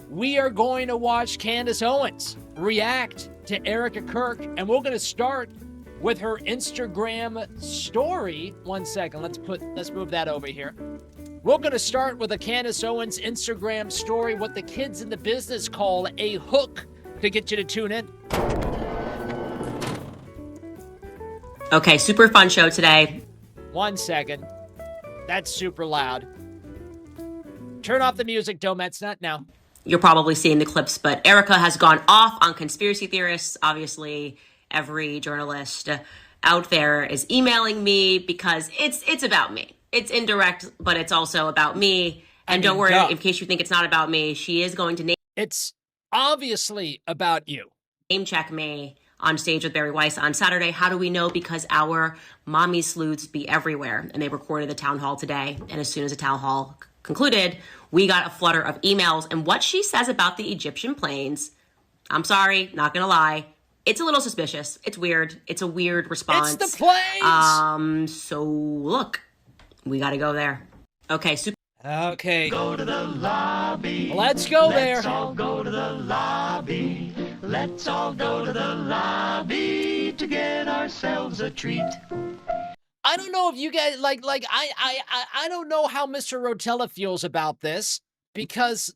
We are going to watch Candace Owens react to Ericka Kirk, and we're going to start with her Instagram story. 1 second, let's move that over here. We're going to start with a Candace Owens Instagram story, what the kids in the business call a hook, to get you to tune in. Okay, super fun show today. 1 second. That's super loud. Turn off the music, Domet's not now. You're probably seeing the clips, but Ericka has gone off on conspiracy theorists. Obviously, every journalist out there is emailing me because it's about me. It's indirect, but it's also about me. And don't worry, in case you think it's not about me, she is going to name... It's obviously about you. Name check me on stage with Barry Weiss on Saturday. How do we know? Because our mommy sleuths be everywhere. And they recorded the town hall today. And as soon as the town hall concluded, we got a flutter of emails. And what she says about the Egyptian planes, I'm sorry, not gonna lie, it's a little suspicious. It's weird. It's a weird response. It's the planes! So look, we gotta go there. Okay, Okay. Go to the lobby. Let's go there. Let's all go to the lobby. Let's all go to the lobby to get ourselves a treat. I don't know if you guys I don't know how Mr. Rotella feels about this, because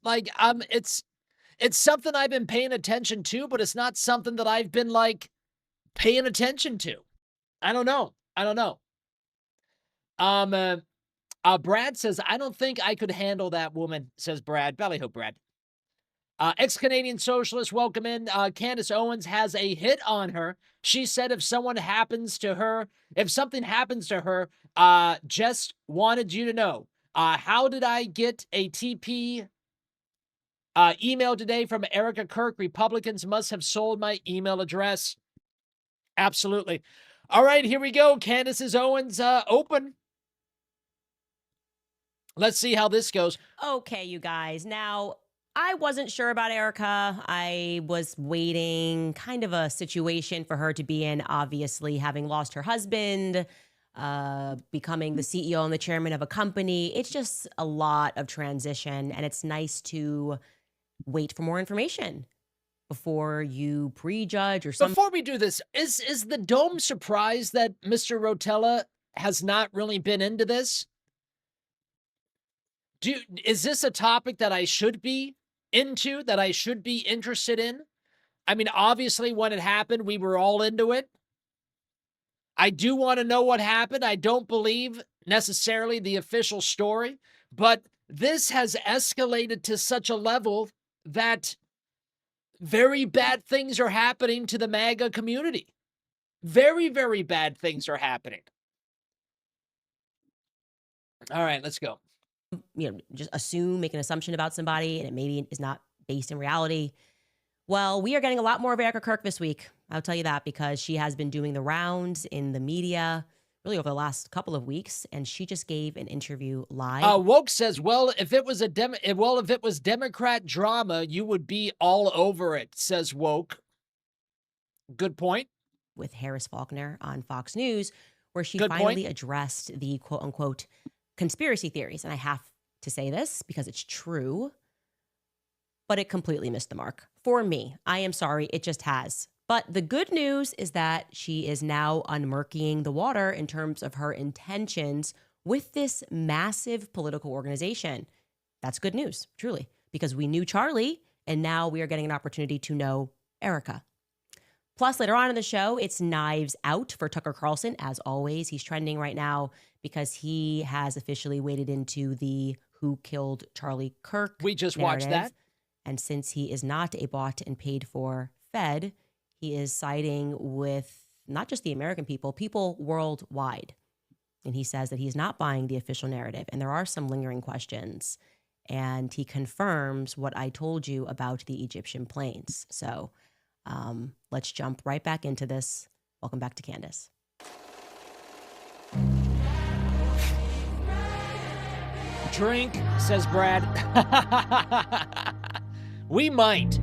it's something I've been paying attention to, but it's not something that I've been paying attention to. I don't know. Brad says, I don't think I could handle that woman, says Brad. Ballyho, Brad. Ex-Canadian Socialist, welcome in. Candace Owens has a hit on her. She said if something happens to her, just wanted you to know. How did I get a TP email today from Ericka Kirk? Republicans must have sold my email address. Absolutely. All right, here we go. Candace Owens open. Let's see how this goes. Okay, you guys. Now, I wasn't sure about Ericka. I was waiting, kind of a situation for her to be in, obviously, having lost her husband, becoming the CEO and the chairman of a company. It's just a lot of transition, and it's nice to wait for more information before you prejudge or something. Before we do this, is the Dome surprised that Mr. Rotella has not really been into this? Is this a topic that I should be into, that I should be interested in? I mean, obviously, when it happened, we were all into it. I do want to know what happened. I don't believe necessarily the official story, but this has escalated to such a level that very bad things are happening to the MAGA community. Very, very bad things are happening. All right, let's go. Just make an assumption about somebody and it maybe is not based in reality. Well, we are getting a lot more of Ericka Kirk this week. I'll tell you that, because she has been doing the rounds in the media really over the last couple of weeks, and she just gave an interview live. Woke says, well, if it was Democrat drama, you would be all over it, says Woke. Good point. With Harris Faulkner on Fox News, where she finally addressed the quote unquote conspiracy theories. And I have to say this because it's true, but it completely missed the mark for me. I am sorry. It just has. But the good news is that she is now unmurkying the water in terms of her intentions with this massive political organization. That's good news, truly, because we knew Charlie, and now we are getting an opportunity to know Ericka. Plus, later on in the show, it's Knives Out for Tucker Carlson. As always, he's trending right now because he has officially waded into the Who Killed Charlie Kirk We just narrative. watched that. And since he is not a bought and paid for Fed, he is siding with not just the American people worldwide. And he says that he's not buying the official narrative. And there are some lingering questions. And he confirms what I told you about the Egyptian planes. So let's jump right back into this. Welcome back to Candace. Drink, says Brad. We might.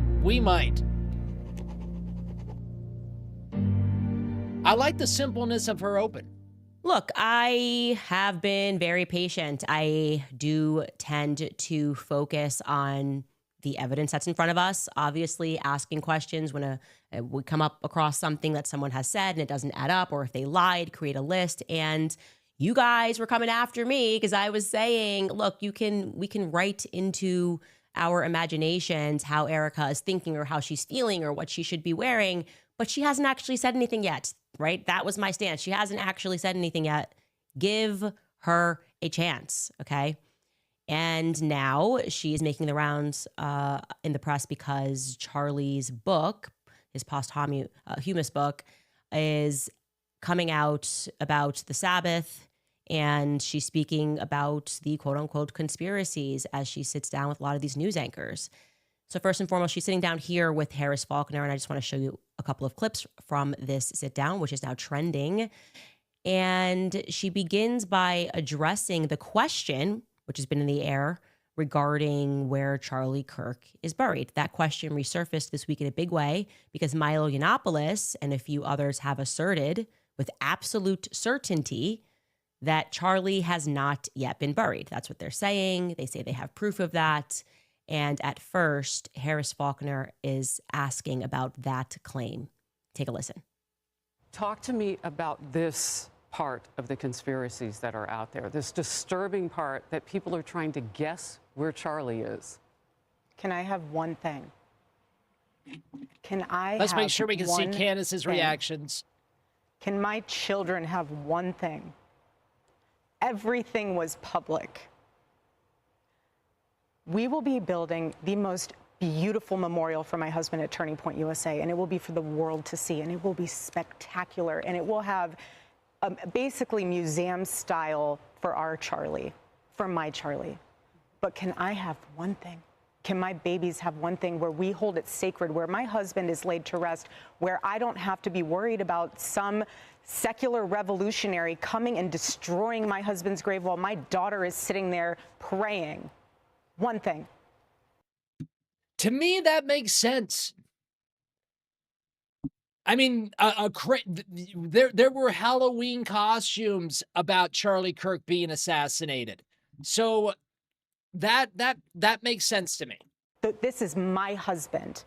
I like the simpleness of her open. Look, I have been very patient. I do tend to focus on the evidence that's in front of us. Obviously, asking questions when we come up across something that someone has said and it doesn't add up, or if they lied, create a list. And you guys were coming after me because I was saying, look, we can write into our imaginations how Ericka is thinking or how she's feeling or what she should be wearing, but she hasn't actually said anything yet, right? That was my stance. She hasn't actually said anything yet. Give her a chance, okay? And now she is making the rounds in the press because Charlie's book, his posthumous book, is coming out about the Sabbath, and she's speaking about the quote-unquote conspiracies as she sits down with a lot of these news anchors. So first and foremost, she's sitting down here with Harris Faulkner, and I just want to show you a couple of clips from this sit-down, which is now trending. And she begins by addressing the question, which has been in the air, regarding where Charlie Kirk is buried. That question resurfaced this week in a big way because Milo Yiannopoulos and a few others have asserted with absolute certainty that Charlie has not yet been buried. That's what they're saying. They say they have proof of that. And at first, Harris Faulkner is asking about that claim. Take a listen. Talk to me about this part of the conspiracies that are out there, this disturbing part that people are trying to guess where Charlie is. Can I have one thing? Let's make sure we can see Candace's reactions. Can my children have one thing? Everything was public. We will be building the most beautiful memorial for my husband at Turning Point USA, and it will be for the world to see, and it will be spectacular, and it will have basically museum style for our Charlie, for my Charlie. But can I have one thing? Can my babies have one thing where we hold it sacred, where my husband is laid to rest, where I don't have to be worried about some secular revolutionary coming and destroying my husband's grave while my daughter is sitting there praying? One thing. To me, that makes sense. I mean, there were Halloween costumes about Charlie Kirk being assassinated. So that makes sense to me. This is my husband.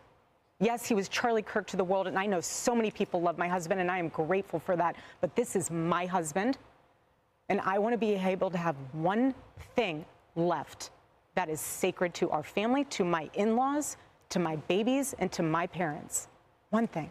Yes, he was Charlie Kirk to the world, and I know so many people love my husband, and I am grateful for that. But this is my husband, and I want to be able to have one thing left that is sacred to our family, to my in-laws, to my babies, and to my parents. One thing.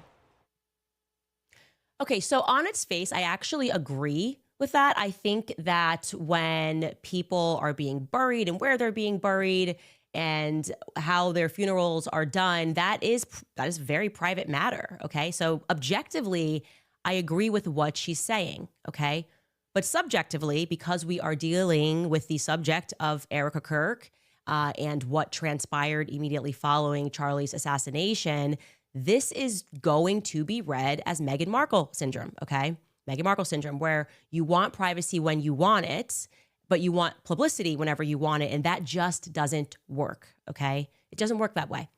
Okay, so on its face, I actually agree with that. I think that when people are being buried and where they're being buried and how their funerals are done, that is very private matter, okay? So objectively, I agree with what she's saying, okay? But subjectively, because we are dealing with the subject of Ericka Kirk and what transpired immediately following Charlie's assassination, this is going to be read as Meghan Markle syndrome, okay? Meghan Markle syndrome, where you want privacy when you want it, but you want publicity whenever you want it, and that just doesn't work, okay? It doesn't work that way.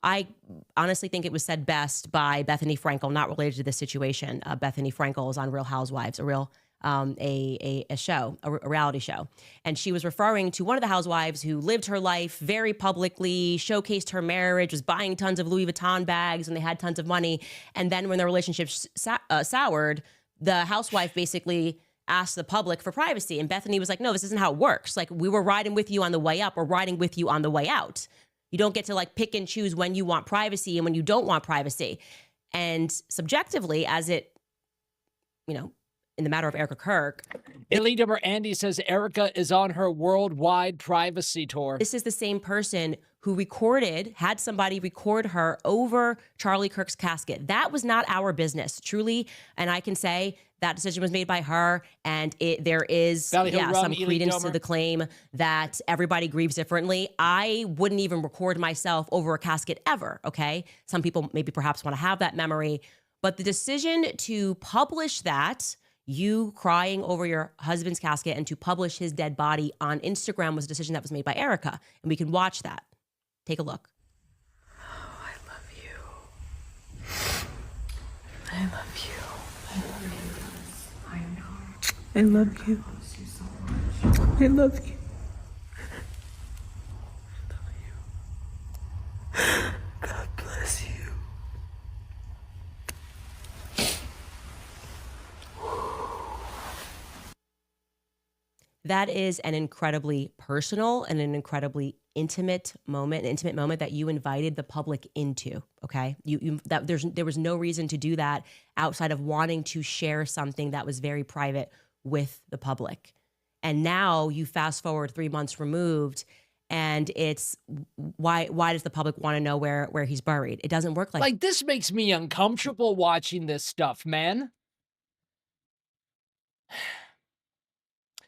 I honestly think it was said best by Bethany Frankel, not related to this situation. Bethany Frankel is on Real Housewives, a reality show. And she was referring to one of the housewives who lived her life very publicly, showcased her marriage, was buying tons of Louis Vuitton bags, and they had tons of money. And then when their relationship soured, the housewife basically asked the public for privacy. And Bethany was like, no, this isn't how it works. Like, we were riding with you on the way up, or riding with you on the way out. You don't get to like pick and choose when you want privacy and when you don't want privacy. And subjectively, as it, in the matter of Ericka Kirk. Elite Number Andy says Ericka is on her worldwide privacy tour. This is the same person who had somebody record her over Charlie Kirk's casket. That was not our business, truly. And I can say that decision was made by her, and there is some credence to the claim that everybody grieves differently. I wouldn't even record myself over a casket ever, okay? Some people maybe perhaps want to have that memory, but the decision to publish that, you crying over your husband's casket, and to publish his dead body on Instagram was a decision that was made by Ericka, and we can watch that. Take a look. Oh, I love you. I love you. I love you. I know. I love you. I love you. God bless you. That is an incredibly personal and an incredibly intimate moment, an intimate moment that you invited the public into. Okay, there was no reason to do that outside of wanting to share something that was very private with the public. And now you fast forward 3 months removed, and it's why does the public want to know where he's buried? It doesn't work Like, this makes me uncomfortable watching this stuff, man.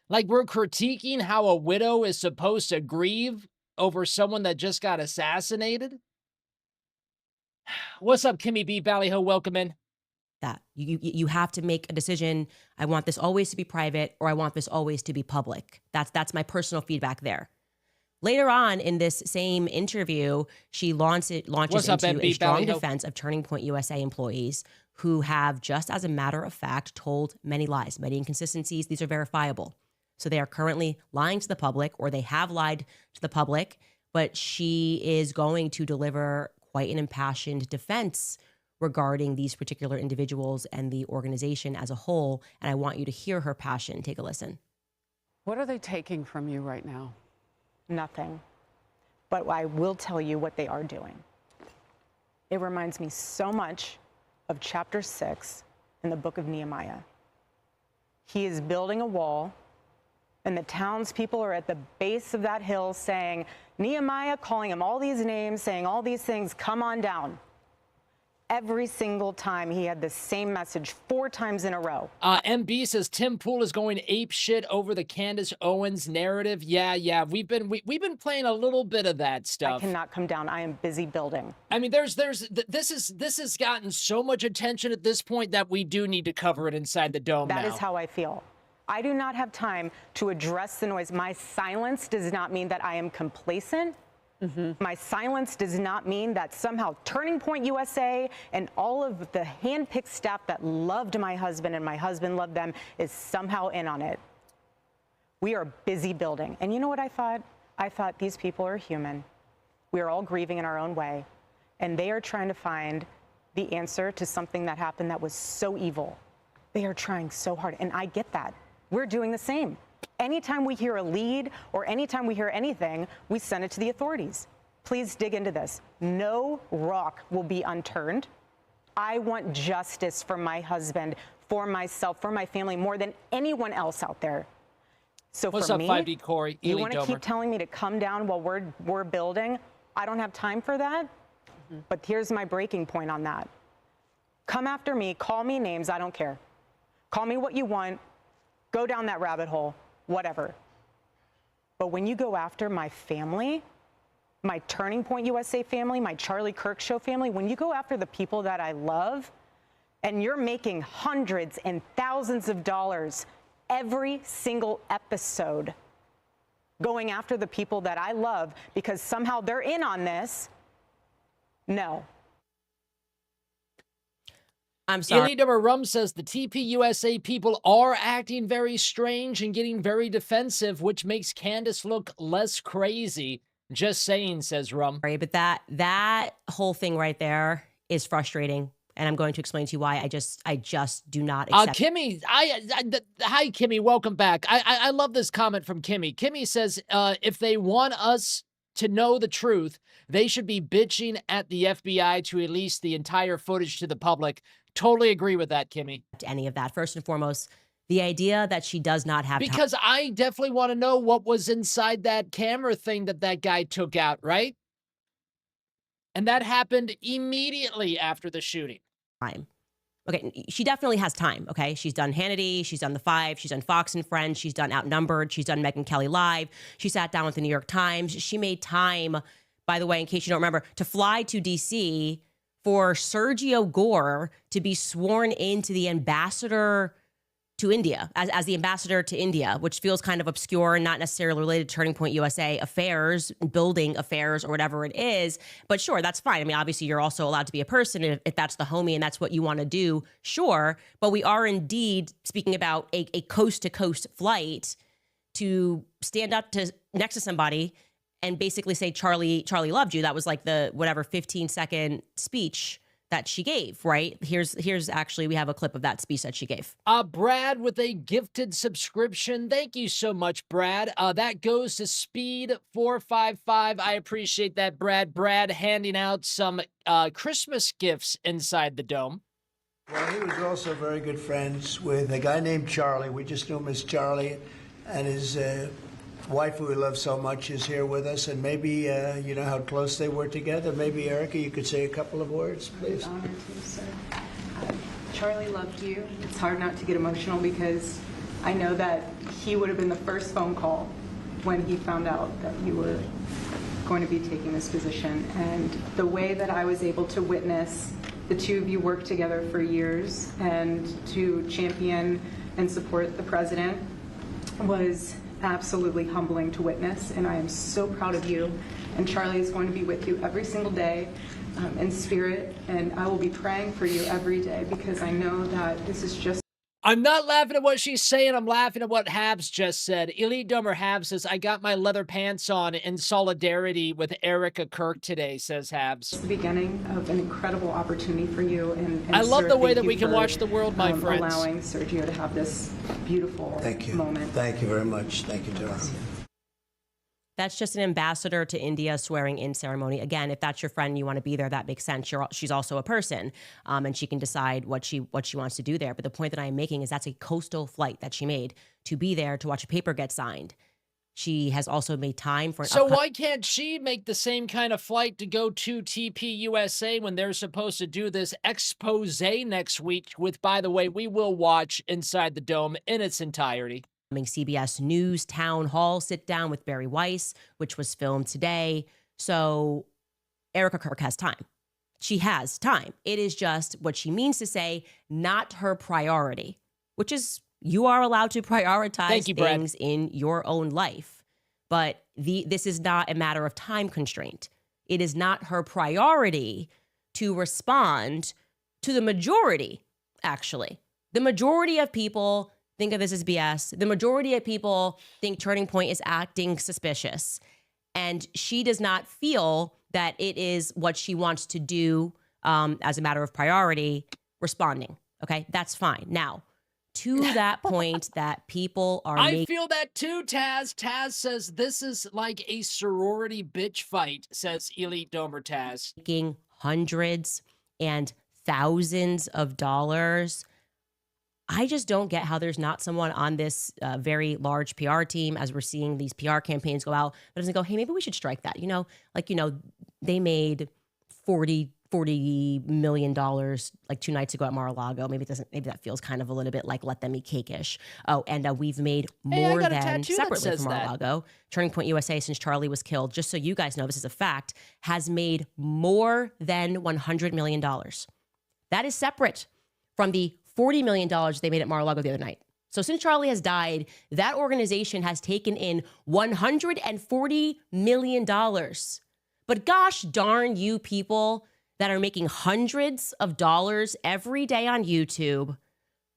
Like, we're critiquing how a widow is supposed to grieve over someone that just got assassinated. What's up, Kimmy B. Ballyho? Welcome in. that. You have to make a decision. I want this always to be private, or I want this always to be public. That's my personal feedback there. Later on in this same interview, she launches into a strong defense of Turning Point USA employees who have, just as a matter of fact, told many lies, many inconsistencies. These are verifiable. So they are currently lying to the public, or they have lied to the public, but she is going to deliver quite an impassioned defense regarding these particular individuals and the organization as a whole. And I want you to hear her passion. Take a listen. What are they taking from you right now? Nothing. But I will tell you what they are doing. It reminds me so much of chapter 6 in the book of Nehemiah. He is building a wall, and the townspeople are at the base of that hill saying, Nehemiah, calling him all these names, saying all these things, come on down. Every single time he had the same message 4 times in a row. MB says Tim Pool is going ape shit over the Candace Owens narrative. Yeah. We've been playing a little bit of that stuff. I cannot come down. I am busy building. I mean, this has gotten so much attention at this point that we do need to cover it inside the dome now. That is how I feel. I do not have time to address the noise. My silence does not mean that I am complacent. My silence does not mean that somehow Turning Point USA and all of the handpicked staff that loved my husband and my husband loved them is somehow in on it. We are busy building. And you know what I thought? I thought these people are human. We are all grieving in our own way. And they are trying to find the answer to something that happened that was so evil. They are trying so hard. And I get that. We're doing the same. Anytime we hear a lead or anytime we hear anything, we send it to the authorities. Please dig into this. No rock will be unturned. I want justice for my husband, for myself, for my family, more than anyone else out there. So What's for up, me, 5D Corey? you want to keep telling me to come down while we're building? I don't have time for that. But here's my breaking point on that. Come after me, call me names, I don't care. Call me what you want, go down that rabbit hole. Whatever. But when you go after my family, my Turning Point USA family, my Charlie Kirk Show family, when you go after the people that I love, and you're making hundreds and thousands of dollars every single episode going after the people that I love because somehow they're in on this, no. I'm sorry. Elite Number Rum says the TPUSA people are acting very strange and getting very defensive, which makes Candace look less crazy. Just saying, says Rum. But that whole thing right there is frustrating, and I'm going to explain to you why. I just do not accept. Kimmy, hi Kimmy, welcome back. I love this comment from Kimmy. Kimmy says, if they want us to know the truth, they should be bitching at the FBI to release the entire footage to the public. Totally agree with that, Kimmy. Any of that. First and foremost, the idea that she does not have because I definitely want to know what was inside that camera thing that guy took out, right? And that happened immediately after the shooting. Time. Okay, she definitely has time, okay? She's done Hannity, she's done The Five, she's done Fox and Friends, she's done Outnumbered, she's done Megyn Kelly Live, she sat down with the New York Times. She made time, by the way, in case you don't remember, to fly to D.C. for Sergio Gore to be sworn into the ambassador to India as the ambassador to India, which feels kind of obscure and not necessarily related to Turning Point USA affairs, building affairs, or whatever it is. But sure, that's fine. I mean, obviously, you're also allowed to be a person if that's the homie and that's what you want to do. Sure. But we are indeed speaking about a coast-to-coast flight to stand up next to somebody and basically say, Charlie loved you. That was like the whatever 15-second speech that she gave, right? Here's actually, we have a clip of that speech that she gave. Brad with a gifted subscription. Thank you so much, Brad. That goes to Speed 455. I appreciate that, Brad. Brad handing out some Christmas gifts inside the dome. Well, he was also very good friends with a guy named Charlie. We just knew him as Charlie, and his wife, who we love so much, is here with us. And maybe, you know how close they were together. Maybe, Ericka, you could say a couple of words, please. I'm honored to, sir. Charlie loved you. It's hard not to get emotional because I know that he would have been the first phone call when he found out that you were going to be taking this position. And the way that I was able to witness the two of you work together for years and to champion and support the president was absolutely humbling to witness, and I am so proud of you. And Charlie is going to be with you every single day in spirit, and I will be praying for you every day because I know that this is just... I'm not laughing at what she's saying. I'm laughing at what Habs just said. Elite Domer Habs says, I got my leather pants on in solidarity with Ericka Kirk today, says Habs. It's the beginning of an incredible opportunity for you. And I love sir, the way thank that you we can for, watch the world, my friends. Allowing Sergio to have this beautiful Thank you. moment. Thank you very much. Thank you, Tara. That's just an ambassador to India swearing in ceremony. Again, if that's your friend and you want to be there, that makes sense. She's also a person, and she can decide what she wants to do there. But the point that I am making is that's a coastal flight that she made to be there to watch a paper get signed. She has also made time for... So why can't she make the same kind of flight to go to TP USA when they're supposed to do this expose next week with, by the way, we will watch Inside the Dome in its entirety. CBS News town hall sit down with Barry Weiss, which was filmed today. So Ericka Kirk has time. She has time. It is just what she means to say, not her priority, which is you are allowed to prioritize things in your own life. But this is not a matter of time constraint. It is not her priority to respond to the majority, actually. The majority of people think of this as BS. The majority of people think Turning Point is acting suspicious. And she does not feel that it is what she wants to do as a matter of priority, responding. Okay, that's fine. Now, to that point that people are I feel that too, Taz. Taz says this is like a sorority bitch fight, says Elite Domer Taz. Making hundreds and thousands of dollars. I just don't get how there's not someone on this very large PR team as we're seeing these PR campaigns go out that doesn't go, hey, maybe we should strike that. They made $40 million like 2 nights ago at Mar-a-Lago. Maybe that feels kind of a little bit like let them eat cake-ish. Oh, and we've made more than separately from Mar-a-Lago. Turning Point USA, since Charlie was killed, just so you guys know, this is a fact, has made more than $100 million. That is separate from the $40 million they made at Mar-a-Lago the other night. So since Charlie has died, that organization has taken in $140 million. But gosh darn you people that are making hundreds of dollars every day on YouTube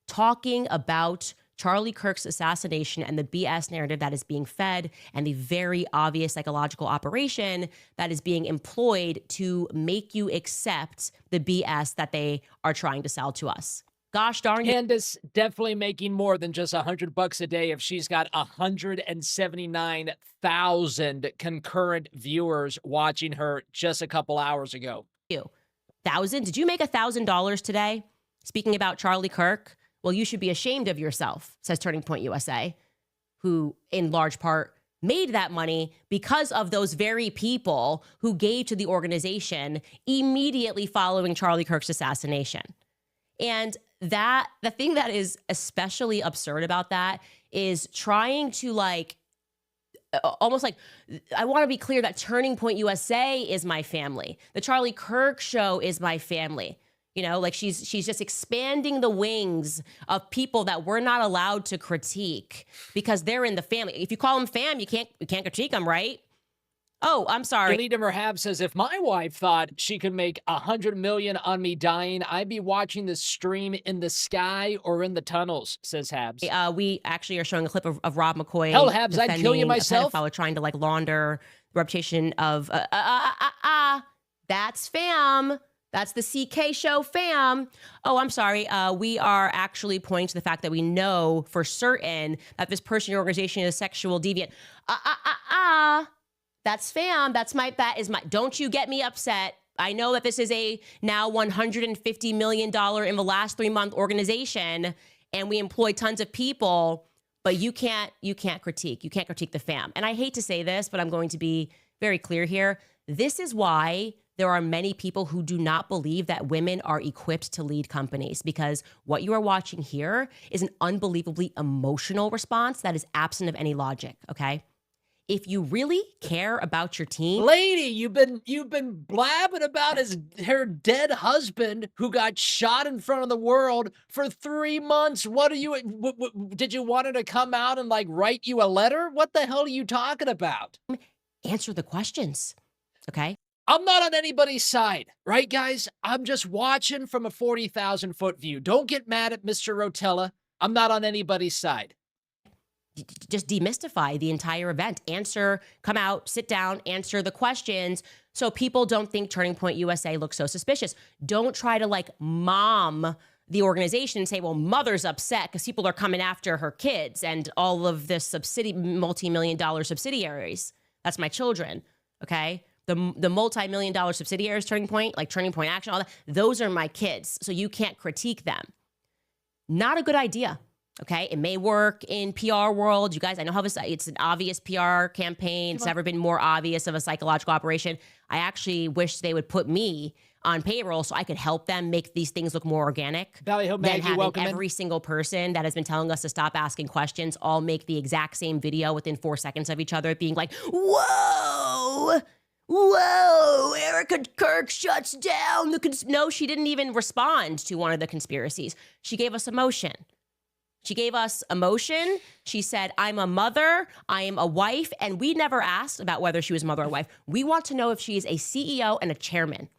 talking about Charlie Kirk's assassination and the BS narrative that is being fed and the very obvious psychological operation that is being employed to make you accept the BS that they are trying to sell to us. Gosh darn you. Candance definitely making more than just $100 a day if she's got 179,000 concurrent viewers watching her just a couple hours ago. $1,000? Did you make $1,000 today? Speaking about Charlie Kirk, well, you should be ashamed of yourself, says Turning Point USA, who in large part made that money because of those very people who gave to the organization immediately following Charlie Kirk's assassination. And the thing that is especially absurd about that is trying to almost like, I want to be clear that Turning Point USA is my family. The Charlie Kirk show is my family. You know, like she's just expanding the wings of people that we're not allowed to critique because they're in the family. If you call them fam, you can't critique them, right? Oh, I'm sorry. Anita Merhab says, if my wife thought she could make $100 million on me dying, I'd be watching the stream in the sky or in the tunnels, says Habs. We actually are showing a clip of Rob McCoy. Hell, Habs, I'd kill you myself. A pedophile trying to like launder the reputation of, that's fam. That's the CK show fam. Oh, I'm sorry. We are actually pointing to the fact that we know for certain that this person or organization is sexual deviant. That's fam. That is my, don't you get me upset. I know that this is a now $150 million in the last 3-month organization and we employ tons of people, but you can't critique. You can't critique the fam. And I hate to say this, but I'm going to be very clear here. This is why there are many people who do not believe that women are equipped to lead companies, because what you are watching here is an unbelievably emotional response that is absent of any logic, okay? If you really care about your team, lady, you've been blabbing about her dead husband who got shot in front of the world for 3 months. What are you? Did you want her to come out and like write you a letter? What the hell are you talking about? Answer the questions, okay? I'm not on anybody's side, right, guys? I'm just watching from a 40,000-foot view. Don't get mad at Mr. Rotella. I'm not on anybody's side. Just demystify the entire event. Come out, sit down, answer the questions so people don't think Turning Point USA looks so suspicious. Don't try to like mom the organization and say, well, mother's upset because people are coming after her kids and all of this multi-million-dollar subsidiaries. That's my children, okay? The multi-million-dollar subsidiaries, Turning Point, like Turning Point Action, all that, those are my kids, so you can't critique them. Not a good idea. Okay, it may work in PR world. You guys, I know how it's an obvious PR campaign. It's never been more obvious of a psychological operation. I actually wish they would put me on payroll so I could help them make these things look more organic. Valley Hope than Maggie, welcome having every single person that has been telling us to stop asking questions all make the exact same video within 4 seconds of each other, being like, whoa, Ericka Kirk shuts down the No, she didn't even respond to one of the conspiracies. She gave us emotion. She said, I'm a mother, I am a wife, and we never asked about whether she was mother or wife. We want to know if she is a CEO and a chairman.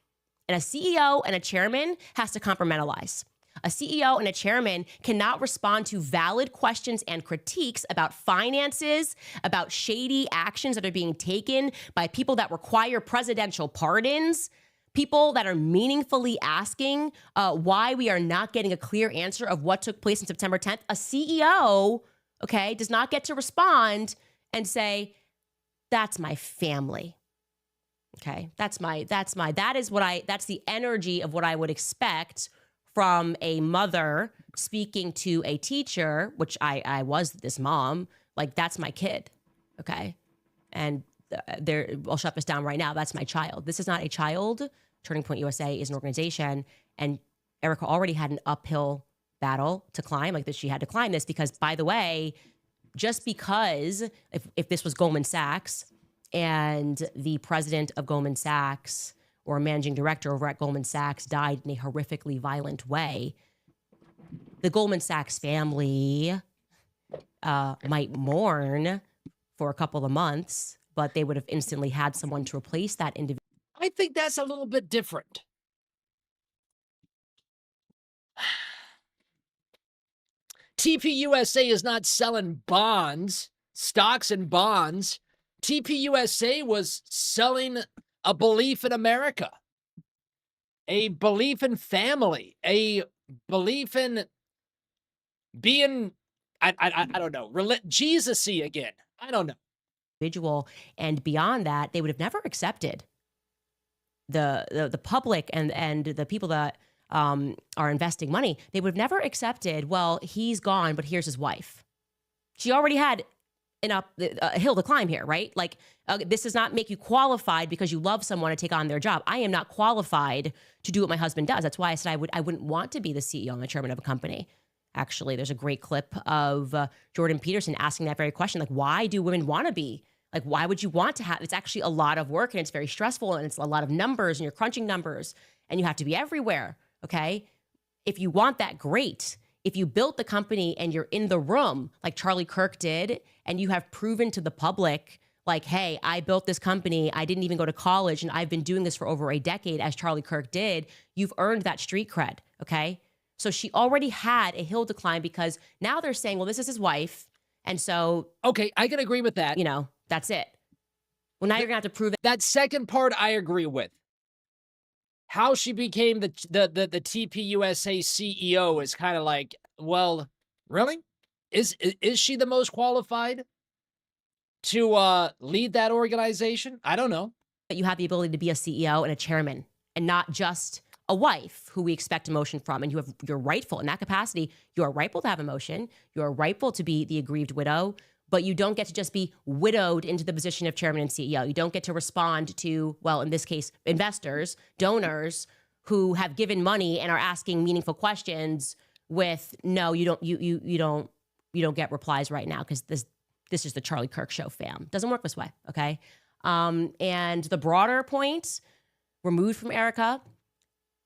And a CEO and a chairman has to compartmentalize. A CEO and a chairman cannot respond to valid questions and critiques about finances, about shady actions that are being taken by people that require presidential pardons, people that are meaningfully asking why we are not getting a clear answer of what took place on September 10th. A CEO, okay, does not get to respond and say, that's my family. Okay, that's the energy of what I would expect from a mother speaking to a teacher, which I was this mom, like that's my kid, okay? And I'll shut this down right now. That's my child. This is not a child. Turning Point USA is an organization, and Ericka already had an uphill battle to climb, like that she had to climb this because, by the way, just because if this was Goldman Sachs and the president of Goldman Sachs or a managing director over at Goldman Sachs died in a horrifically violent way, the Goldman Sachs family might mourn for a couple of months, but they would have instantly had someone to replace that individual. I think that's a little bit different. TPUSA is not selling bonds, stocks and bonds. TPUSA was selling a belief in America, a belief in family, a belief in being, I don't know, Jesus-y again. I don't know. Individual, and beyond that, they would have never accepted the public and the people that are investing money. They would have never accepted, well, he's gone, but here's his wife. She already had a hill to climb here, right? Like, this does not make you qualified because you love someone to take on their job. I am not qualified to do what my husband does. That's why I said I wouldn't want to be the CEO and the chairman of a company. Actually, there's a great clip of Jordan Peterson asking that very question, like, why do women want to be? Like, why would you want to have? It's actually a lot of work and it's very stressful and it's a lot of numbers and you're crunching numbers and you have to be everywhere. okay? If you want that, great. If you built the company and you're in the room like Charlie Kirk did, and you have proven to the public, like, hey, I built this company, I didn't even go to college, and I've been doing this for over a decade, as Charlie Kirk did, you've earned that street cred, okay? So she already had a hill to climb, because now they're saying, well, this is his wife, and so... Okay, I can agree with that. You know, that's it. Well, now you're going to have to prove it. That second part I agree with. How she became the TPUSA CEO is kind of like, well, really? Is she the most qualified to lead that organization? I don't know. But you have the ability to be a CEO and a chairman, and not just a wife who we expect emotion from. And you're rightful in that capacity. You are rightful to have emotion. You are rightful to be the aggrieved widow, but you don't get to just be widowed into the position of chairman and CEO. You don't get to respond to, well, in this case, investors, donors who have given money and are asking meaningful questions with, no, you don't get replies right now, because this is the Charlie Kirk show, fam. Doesn't work this way, okay? And the broader point, removed from Ericka,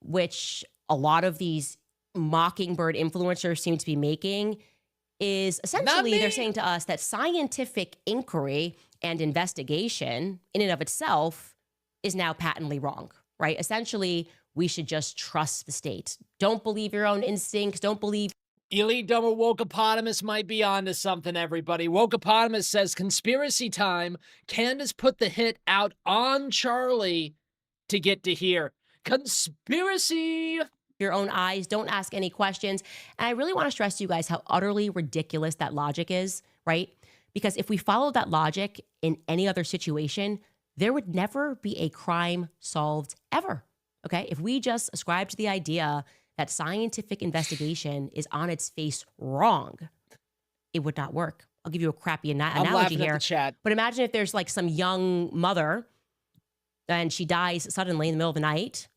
which a lot of these mockingbird influencers seem to be making, is essentially they're saying to us that scientific inquiry and investigation in and of itself is now patently wrong, right? Essentially, we should just trust the state. Don't believe your own instincts. Don't believe... Elite Dumber Wokeopotamus might be onto something, everybody. Wokeopotamus says, conspiracy time. Candance put the hit out on Charlie to get to here. Conspiracy! Your own eyes. Don't ask any questions. And I really want to stress to you guys how utterly ridiculous that logic is, right? Because if we followed that logic in any other situation, there would never be a crime solved ever, okay? If we just ascribe to the idea that scientific investigation is on its face wrong, it would not work. I'll give you a crappy analogy here. At the chat. But imagine if there's like some young mother and she dies suddenly in the middle of the night,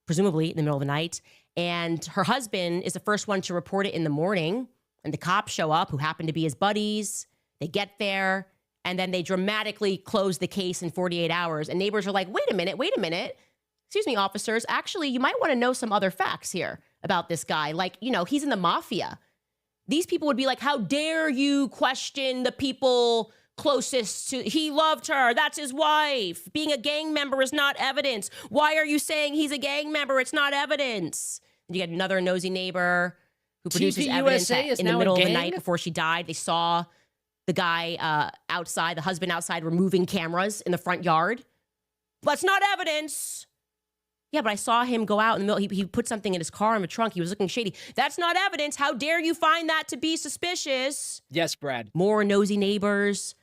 presumably in the middle of the night, and her husband is the first one to report it in the morning, and the cops show up, who happen to be his buddies. They get there, and then they dramatically close the case in 48 hours. And neighbors are like, wait a minute. Excuse me, officers. Actually, you might want to know some other facts here about this guy. Like, you know, he's in the mafia. These people would be like, how dare you question the people closest to... He loved her. That's his wife. Being a gang member is not evidence. Why are you saying he's a gang member? It's not evidence. You get another nosy neighbor who produces evidence that in the middle of the night before she died, they saw the guy outside, the husband outside, removing cameras in the front yard. That's not evidence. Yeah, but I saw him go out in the middle. He put something in his car in the trunk. He was looking shady. That's not evidence. How dare you find that to be suspicious? Yes, Brad. More nosy neighbors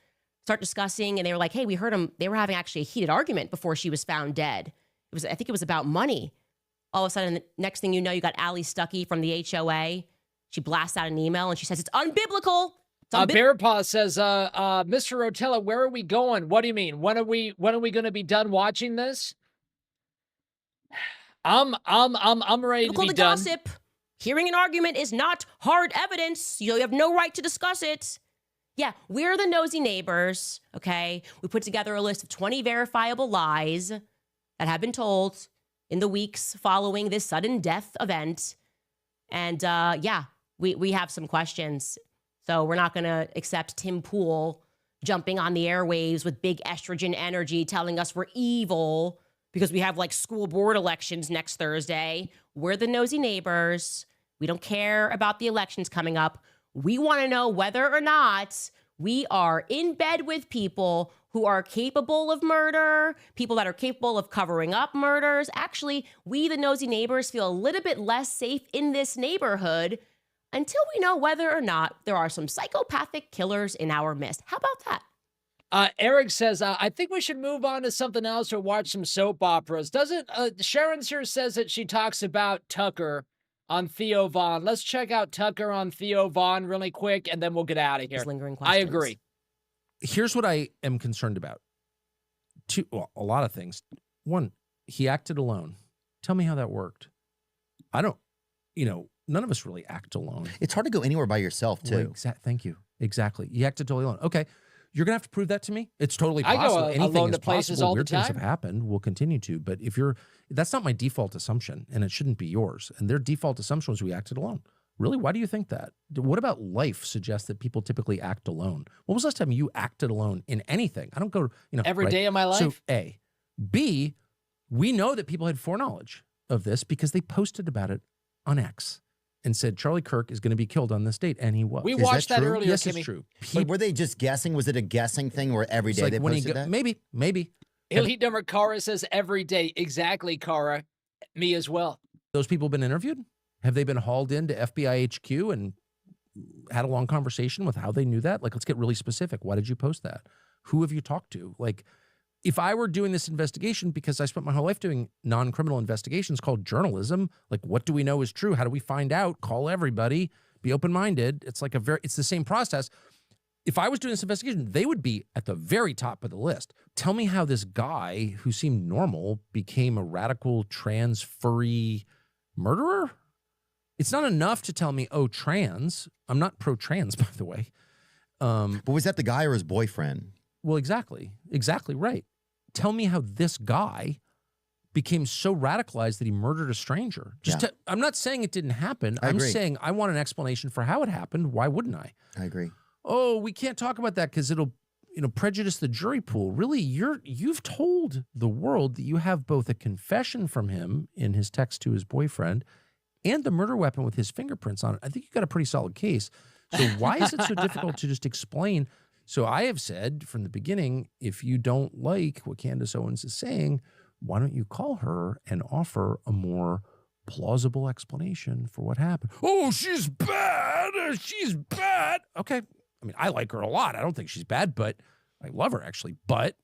start discussing, and they were like, hey, we heard them. They were having actually a heated argument before she was found dead. I think it was about money. All of a sudden, the next thing you know, you got Allie Stuckey from the HOA. She blasts out an email, and she says, it's unbiblical. Bearpaw says, Mr. Rotella, where are we going? What do you mean? When are we going to be done watching this? I'm ready to be done. Gossip. Hearing an argument is not hard evidence. You have no right to discuss it. Yeah, we're the nosy neighbors, okay? We put together a list of 20 verifiable lies that have been told in the weeks following this sudden death event. And yeah, we have some questions. So we're not going to accept Tim Pool jumping on the airwaves with big estrogen energy telling us we're evil because we have like school board elections next Thursday. We're the nosy neighbors. We don't care about the elections coming up. We want to know whether or not we are in bed with people who are capable of murder, people that are capable of covering up murders. Actually, we, the nosy neighbors, feel a little bit less safe in this neighborhood until we know whether or not there are some psychopathic killers in our midst. How about that? Eric says, I think we should move on to something else or watch some soap operas. Sharon's here says that she talks about Tucker on Theo Von. Let's check out Tucker on Theo Von really quick, and then we'll get out of here. Lingering questions. I agree. Here's what I am concerned about. A lot of things. One, he acted alone. Tell me how that worked. I don't, none of us really act alone. It's hard to go anywhere by yourself, too. Thank you. Exactly. You acted totally alone. Okay. You're gonna have to prove that to me. It's totally I go possible. Anything alone is to places possible. all the Weird things time. have happened. Will continue to. But that's not my default assumption, and it shouldn't be yours. And their default assumption was we acted alone. Really? Why do you think that? What about life suggests that people typically act alone? When was the last time you acted alone in anything? I don't go, Every right? day of my life. So A. B, we know that people had foreknowledge of this because they posted about it on X and said Charlie Kirk is going to be killed on this date, and he was. We Is watched that true? earlier, Yes, Kimmy. it's true. But were they just guessing? Was it a guessing thing where every It's day like they when he posted that? Maybe. Elite Dumber Kara says every day. Exactly, Kara. Me as well. Those people been interviewed? Have they been hauled into FBI HQ and had a long conversation with how they knew that? Like, let's get really specific. Why did you post that? Who have you talked to? Like, if I were doing this investigation, because I spent my whole life doing non-criminal investigations called journalism, like, what do we know is true? How do we find out? Call everybody, be open-minded. It's like it's the same process. If I was doing this investigation, they would be at the very top of the list. Tell me how this guy who seemed normal became a radical trans furry murderer. It's not enough to tell me, oh, trans. I'm not pro-trans, by the way. But was that the guy or his boyfriend? Well, exactly right. Tell me how this guy became so radicalized that he murdered a stranger. I'm not saying it didn't happen. I'm agree. saying I want an explanation for how it happened. Why wouldn't I? I agree. Oh, we can't talk about that because it'll, prejudice the jury pool. Really, you've told the world that you have both a confession from him in his text to his boyfriend and the murder weapon with his fingerprints on it. I think you got a pretty solid case. So why is it so difficult to just explain? So I have said from the beginning, if you don't like what Candace Owens is saying, why don't you call her and offer a more plausible explanation for what happened? Oh, she's bad. She's bad. Okay. I mean, I like her a lot. I don't think she's bad, but I love her actually. But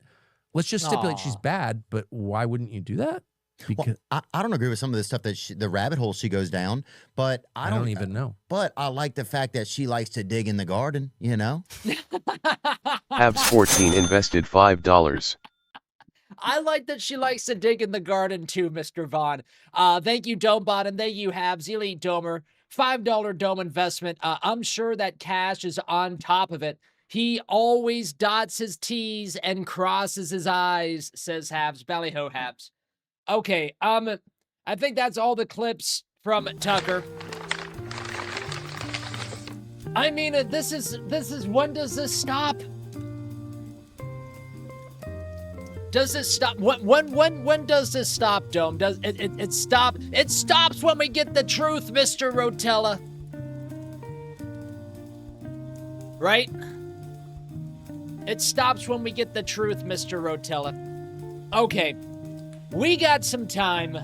let's just stipulate she's bad. But why wouldn't you do that? Because I don't agree with some of the stuff that the rabbit hole she goes down, but I don't even know. But I like the fact that she likes to dig in the garden, Habs 14 invested $5. I like that she likes to dig in the garden too, Mr. Vaughn. Thank you, Domebot, and thank you, Habs, Elite Domer. $5 Dome investment. I'm sure that cash is on top of it. He always dots his T's and crosses his I's, says Habs. Ballyho Habs. Okay, I think that's all the clips from Tucker. I mean, this is when does this stop? Does it stop? When does this stop, Dome? Does it stop? It stops when we get the truth, Mr. Rotella. Right? It stops when we get the truth, Mr. Rotella. Okay. We got some time.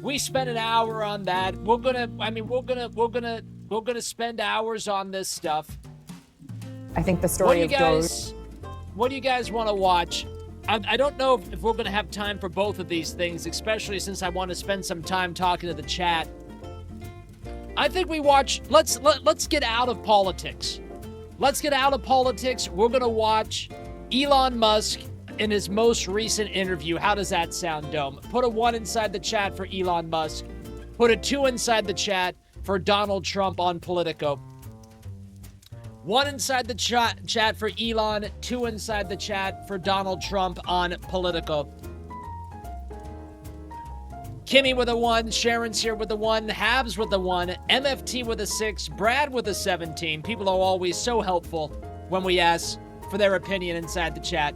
We spent an hour on that. We're gonna spend hours on this stuff. I think the story of Doge. What do you guys want to watch? I don't know if we're gonna have time for both of these things, especially since I want to spend some time talking to the chat. I think we watch. Let's get out of politics. Let's get out of politics. We're gonna watch Elon Musk in his most recent interview. How does that sound, Dome? Put a 1 inside the chat for Elon Musk. Put a 2 inside the chat for Donald Trump on Politico. 1 inside the chat for Elon, 2 inside the chat for Donald Trump on Politico. Kimmy with a 1, Sharon's here with a 1, Habs with a 1, MFT with a 6, Brad with a 17. People are always so helpful when we ask for their opinion inside the chat.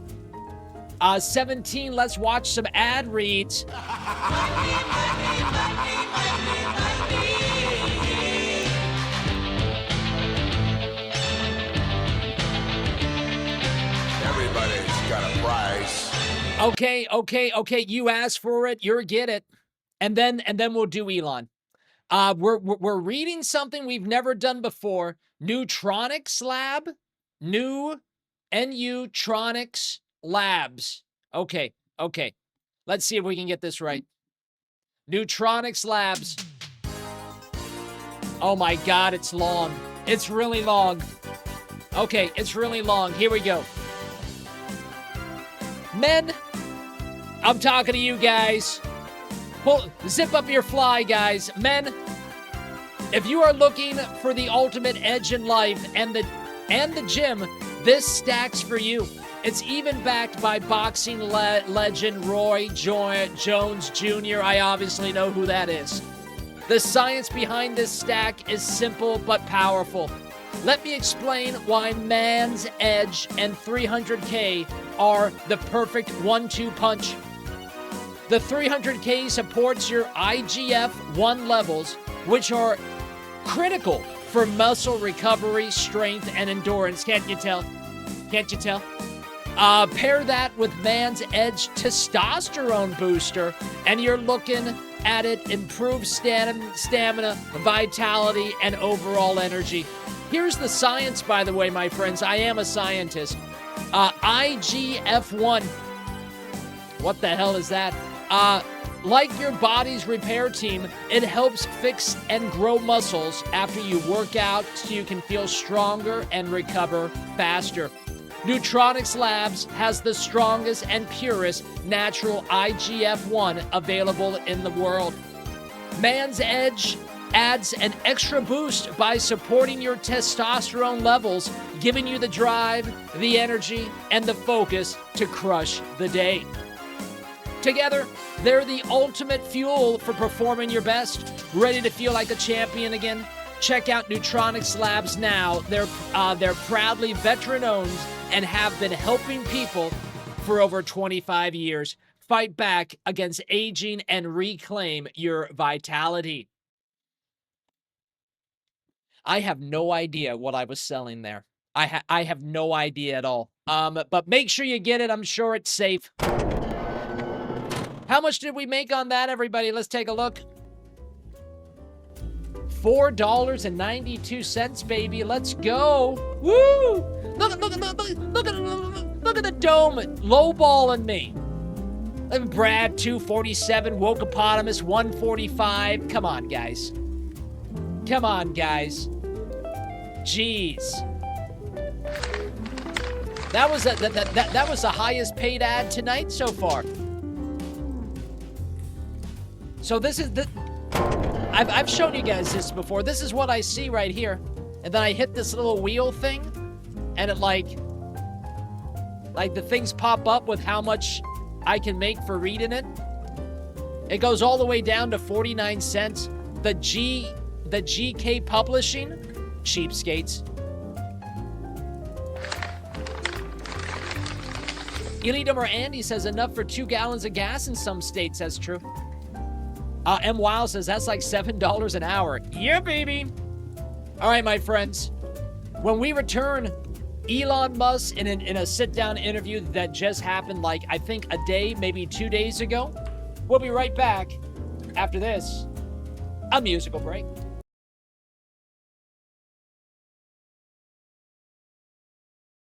17, let's watch some ad reads. Everybody's got a price. Okay. You asked for it, you're get it. And then we'll do Elon. We're reading something we've never done before. Neutronics Lab. Nutronics Labs. Okay. Let's see if we can get this right. Neutronics Labs. Oh my God, it's long. It's really long. Okay, it's really long. Here we go. Men, I'm talking to you guys. Zip up your fly, guys. Men, if you are looking for the ultimate edge in life and the gym This stack's for you. It's even backed by boxing legend Roy Jones Jr. I obviously know who that is. The science behind this stack is simple but powerful. Let me explain why Man's Edge and 300K are the perfect 1-2 punch. The 300K supports your IGF-1 levels, which are critical for muscle recovery, strength, and endurance. Can't you tell? Can't you tell? Pair that with Man's Edge testosterone booster, and you're looking at it improved stamina, vitality, and overall energy. Here's the science, by the way, my friends. I am a scientist. IGF-1. What the hell is that? Like your body's repair team, it helps fix and grow muscles after you work out so you can feel stronger and recover faster. Neutronics Labs has the strongest and purest natural IGF-1 available in the world. Man's Edge adds an extra boost by supporting your testosterone levels, giving you the drive, the energy, and the focus to crush the day. Together, they're the ultimate fuel for performing your best. Ready to feel like a champion again? Check out Neutronics Labs now. They're proudly veteran-owned and have been helping people for over 25 years. Fight back against aging and reclaim your vitality. I have no idea what I was selling there. I have no idea at all. But make sure you get it. I'm sure it's safe. How much did we make on that, everybody? Let's take a look. $4.92, baby. Let's go. Woo! Look at the dome lowballing me. Brad 247, Wokepotamus 145. Come on, guys. Come on, guys. Jeez. That was the highest paid ad tonight so far. So this is the I've shown you guys this before. This is what I see right here. And then I hit this little wheel thing and it like the things pop up with how much I can make for reading it. It goes all the way down to 49 cents. The GK Publishing, cheapskates. Elite Over Andy says enough for 2 gallons of gas in some states. That's true. M. Wow says that's like $7 an hour. Yeah, baby. All right, my friends. When we return, Elon Musk in a sit-down interview that just happened like, I think, a day, maybe 2 days ago. We'll be right back after this, a musical break.